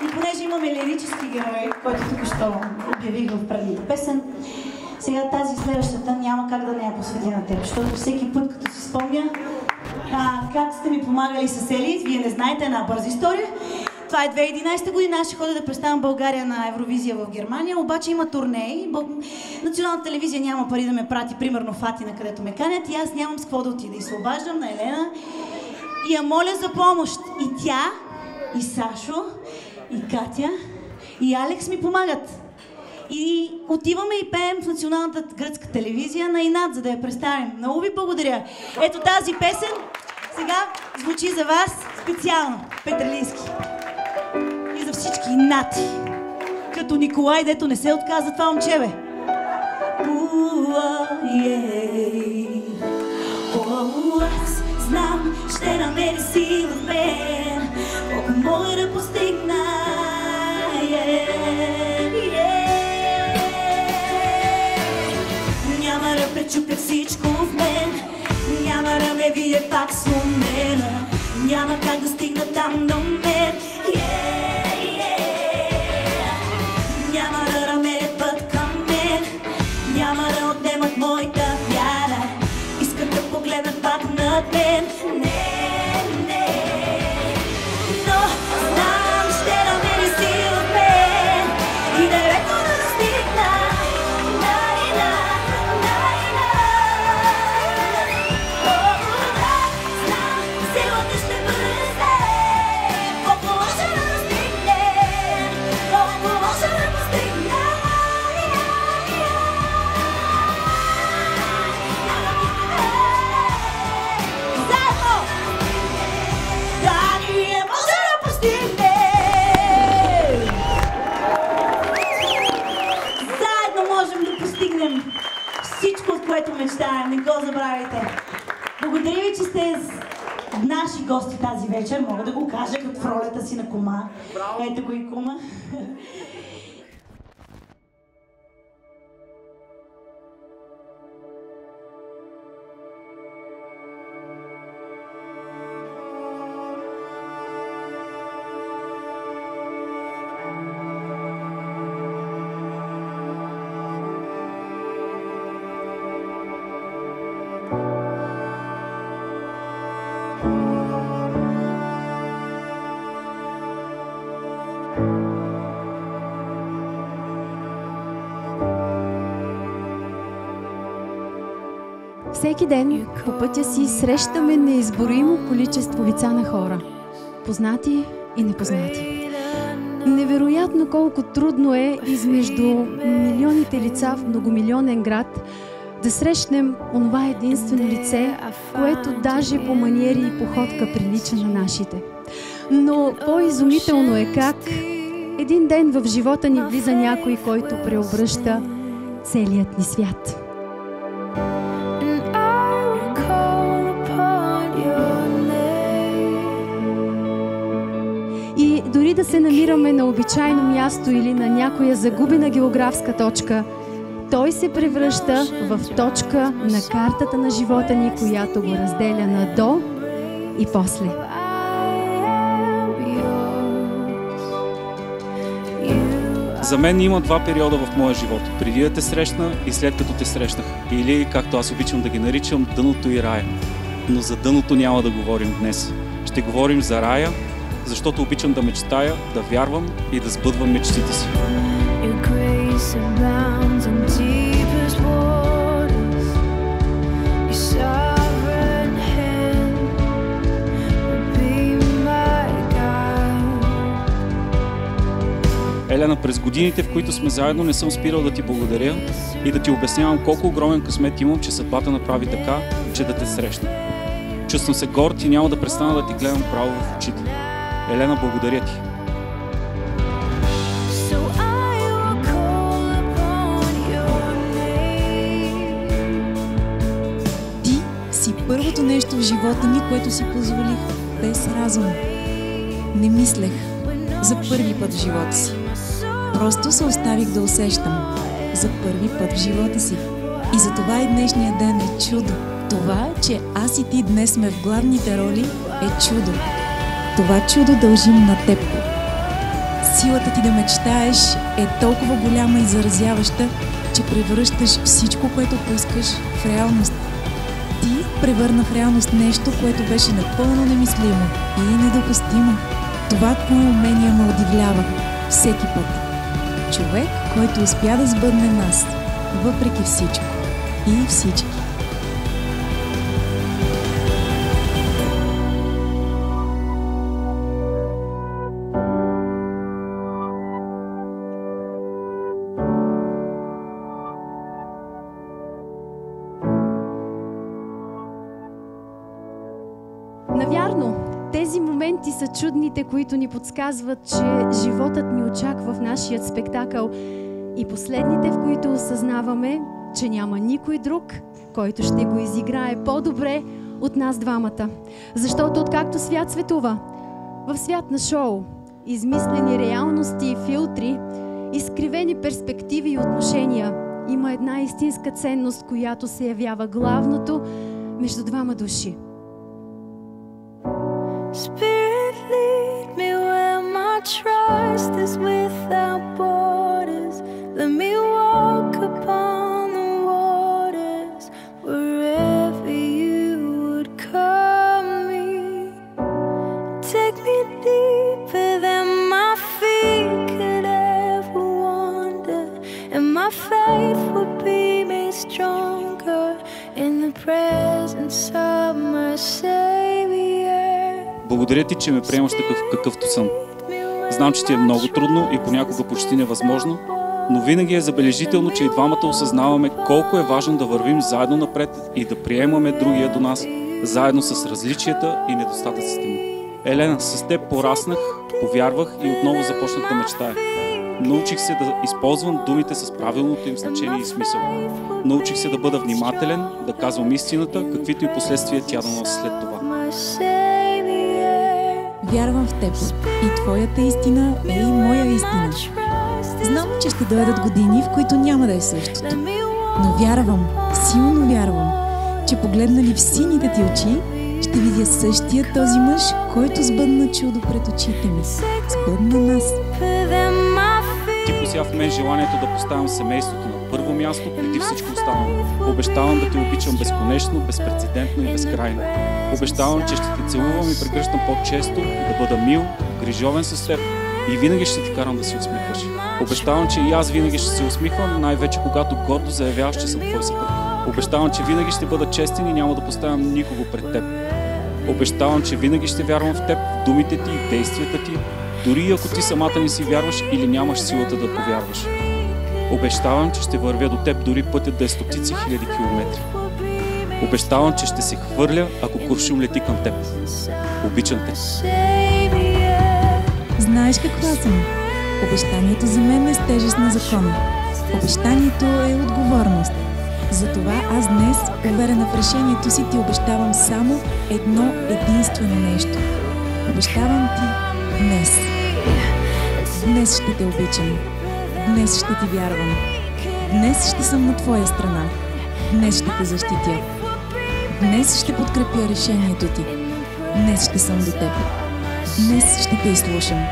И понеже имаме лирически герой, който току-що обявих в предната песен, сега тази следващата няма как да не я посвети на теб, защото всеки път, като си спомня как сте ми помагали с Елит, вие не знаете, една бърза история. Това е 2011 година, аз ще ходя да представям България на Евровизия в Германия, обаче има турней. Националната телевизия няма пари да ме прати, примерно в Атина, където ме канят, и аз нямам с какво да отида. И се обаждам на Елена и я моля за помощ. И тя, и Сашо, и Катя, и Алекс ми помагат. И отиваме и пеем в националната гръцка телевизия на инат, за да я представим. Много ви благодаря. Ето тази песен сега звучи за вас специално, Петрелийски. И за всички инати. Като Николай, дето не се отказа това момче, бе. Аз знам, ще намери сила в мен, колко мога да постигна. Няма да пречупя всичко в мен, няма да ме вие пак сломена, няма как да стигна там до мен. Няма да намерят път към мен, няма да отнемат моята вяра, искат да погледнат пак над мен. Но знам, ще намери сила в мен и далеко да достигна. Знам, силата ще бъде с мен, колко може да достигнем, колко може да постигнем. Заедно! Да, ние може да постигнем! Заедно можем да постигнем всичко, от което мечтаем. Не го забравяйте. Благодаря ви, че сте наши гости тази вечер. Мога да го кажа като в ролята си на кума. Ето го и кума. Всеки ден по пътя си срещаме неизброимо количество лица на хора. Познати и непознати. Невероятно колко трудно е измежду милионите лица в многомилионен град да срещнем онова единствено лице, което даже по маниери и походка прилича на нашите. Но по-изумително е как един ден в живота ни влиза някой, който преобръща целият ни свят. И дори да се намираме на обичайно място или на някоя загубена географска точка, той се превръща в точка на картата на живота ни, която го разделя на до и после. За мен има два периода в моя живот. Преди да те срещна и след като те срещнах. Или, както аз обичам да ги наричам, дъното и рая. Но за дъното няма да говорим днес. Ще говорим за рая, защото обичам да мечтая, да вярвам и да сбъдвам мечтите си. Елена, през годините, в които сме заедно, не съм спирал да ти благодаря и да ти обяснявам колко огромен късмет имам, че съдбата направи така, че да те срещна. Чувствам се горд и няма да престана да ти гледам право в очите. Елена, благодаря ти. Ти си първото нещо в живота ми, което си позволих без разум. Не мислех за първи път в живота си. Просто се оставих да усещам за първи път в живота си. И за това и днешния ден е чудо. Това, че аз и ти днес сме в главните роли, е чудо. Това чудо дължим на теб. Силата ти да мечтаеш е толкова голяма и заразяваща, че превръщаш всичко, което поискаш, в реалност. Ти превърна в реалност нещо, което беше напълно немислимо и недопустимо. Това твое умение ме удивлява всеки път. Човек, който успя да сбъдне нас, въпреки всичко и всички. Навярно, тези моменти са чудните, които ни подсказват, че животът ни очаква в нашият спектакъл, и последните, в които осъзнаваме, че няма никой друг, който ще го изиграе по-добре от нас двамата. Защото откакто свят светува, в свят на шоу, измислени реалности и филтри, изкривени перспективи и отношения, има една истинска ценност, която се явява главното между двама души. Spirit, lead me where my trust is without borders. Let me walk upon the waters wherever you would call me. Take me deeper than my feet could ever wander, and my faith would be made stronger in the presence of my Savior. Благодаря ти, че ме приемаш такъв какъвто съм. Знам, че ти е много трудно и понякога почти невъзможно, но винаги е забележително, че и двамата осъзнаваме колко е важно да вървим заедно напред и да приемаме другия до нас, заедно с различията и недостатъците му. Елена, с теб пораснах, повярвах и отново започнах да мечтая. Научих се да използвам думите с правилното им значение и смисъл. Научих се да бъда внимателен, да казвам истината, каквито и последствия тя да носи след това. Вярвам в теб и твоята истина е и моя истина. Знам, че ще дойдат години, в които няма да е същото. Но вярвам, силно вярвам, че погледнали в сините ти очи, ще видя същия този мъж, който сбъдна чудо пред очите ми. Сбъдна нас. Ти пося в мен желанието да поставям семейството на първо място преди всичко останало. Обещавам да те обичам безконечно, безпрецедентно и безкрайно. Обещавам, че ще те целувам и прегръщам по-често, да бъда мил, грижовен с теб и винаги ще ти карам да си усмихваш. Обещавам, че и аз винаги ще се усмихвам, най-вече когато гордо заявяваш, че съм твой съпруг. Обещавам, че винаги ще бъда честен и няма да поставям никого пред теб. Обещавам, че винаги ще вярвам в теб, в думите ти, в действията ти, дори и ако ти самата не си вярваш или нямаш силата да повярваш. Обещавам, че ще вървя до теб, дори пътят да е стотици хиляди километри. Обещавам, че ще се хвърля, ако куршум лети към теб. Обичам те. Знаеш каква съм? Обещанието за мен е с тежест на закон. Обещанието е отговорност. Затова аз днес, уверена в решението си, ти обещавам само едно единствено нещо. Обещавам ти днес. Днес ще те обичам. Днес ще ти вярвам. Днес ще съм на твоя страна. Днес ще те защитя. Днес ще подкрепя решението ти. Днес ще съм до теб. Днес ще те изслушам.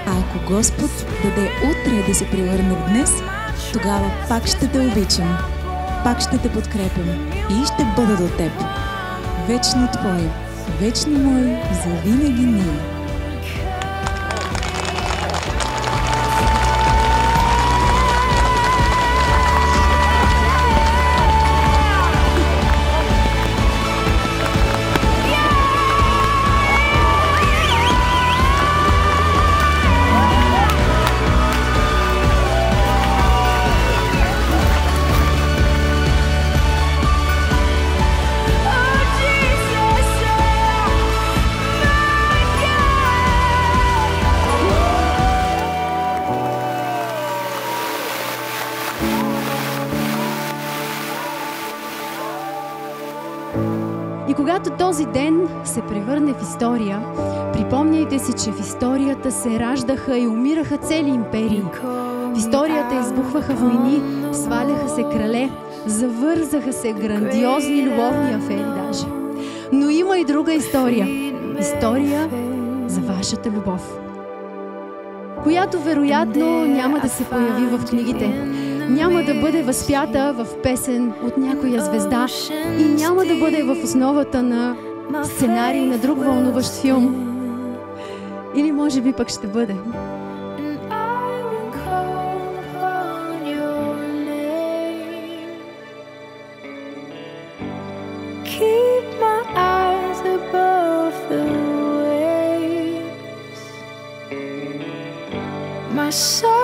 А ако Господ даде утре да се превърне в днес, тогава пак ще те обичам. Пак ще те подкрепям и ще бъда до теб. Вечно твой, вечно мой, завинаги ние. И когато този ден се превърне в история, припомняйте си, че в историята се раждаха и умираха цели империи. В историята избухваха войни, сваляха се крале, завързаха се грандиозни любовни афери даже. Но има и друга история. История за вашата любов. която вероятно няма да се появи в книгите, няма да бъде възпята в песен от някоя звезда и няма да бъде в основата на сценарий на друг вълнуващ филм. Или може би пък ще бъде. My soul